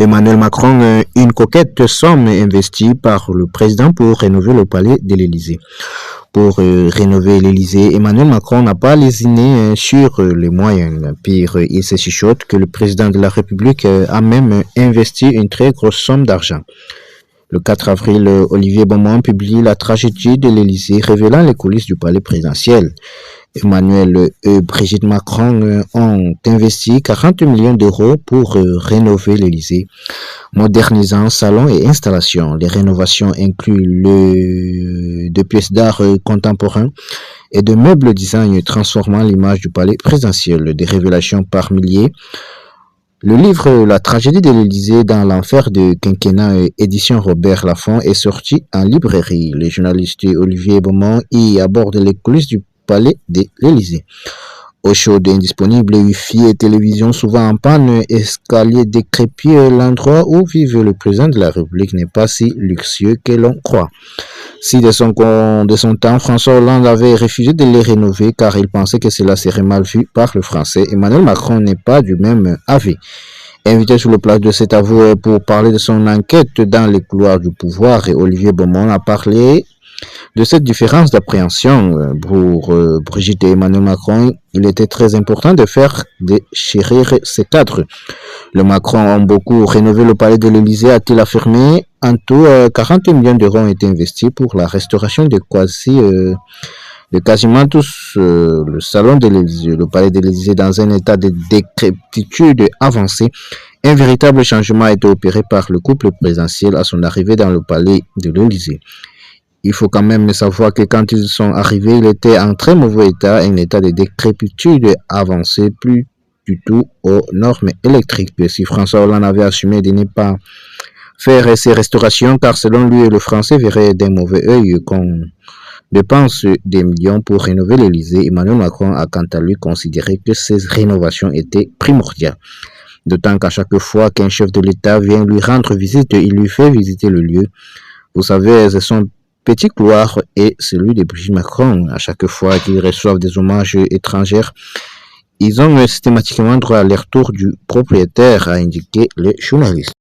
Emmanuel Macron, une coquette somme investie par le président pour rénover le palais de l'Élysée. Pour rénover l'Élysée, Emmanuel Macron n'a pas lésiné sur les moyens. Pire, il se chuchote que le président de la République a même investi une très grosse somme d'argent. Le 4 avril, Olivier Beaumont publie La tragédie de l'Élysée, révélant les coulisses du palais présidentiel. Emmanuel et Brigitte Macron ont investi 40 millions d'euros pour rénover l'Élysée, modernisant salons et installations. Les rénovations incluent de pièces d'art contemporains et de meubles design transformant l'image du palais présidentiel. Des révélations par milliers. Le livre La tragédie de l'Élysée dans l'enfer de quinquennat, édition Robert Laffont, est sorti en librairie. Le journaliste Olivier Beaumont y aborde les coulisses du palais de l'Élysée. Eau chaude indisponible, wifi et télévision souvent en panne, escalier décrépit, l'endroit où vive le président de la République n'est pas si luxueux que l'on croit. Si de son temps, François Hollande avait refusé de les rénover car il pensait que cela serait mal vu par le Français, Emmanuel Macron n'est pas du même avis. Invité sur le plateau de cet avou pour parler de son enquête dans les couloirs du pouvoir, Olivier Beaumont a parlé de cette différence d'appréhension. Pour Brigitte et Emmanuel Macron, il était très important de faire déchirer ces cadres. Le Macron a beaucoup rénové le palais de l'Élysée, a-t-il affirmé. En tout, 40 millions d'euros ont été investis pour la restauration de quasiment tous le salon de l'Élysée, le palais de l'Élysée dans un état de décrépitude avancée. Un véritable changement a été opéré par le couple présidentiel à son arrivée dans le palais de l'Élysée. Il faut quand même savoir que quand ils sont arrivés, il était en très mauvais état, un état de décrépitude avancé, plus du tout aux normes électriques. Si François Hollande avait assumé de ne pas faire ces restaurations, car selon lui, le Français verrait d'un mauvais œil qu'on dépense des millions pour rénover l'Élysée. Emmanuel Macron a quant à lui considéré que ces rénovations étaient primordiales. D'autant qu'à chaque fois qu'un chef de l'État vient lui rendre visite, il lui fait visiter le lieu. Vous savez, ce sont petit couloir et celui de Brigitte Macron. À chaque fois qu'ils reçoivent des hommages étrangers, ils ont systématiquement droit à l'air-tour du propriétaire, a indiqué le journaliste.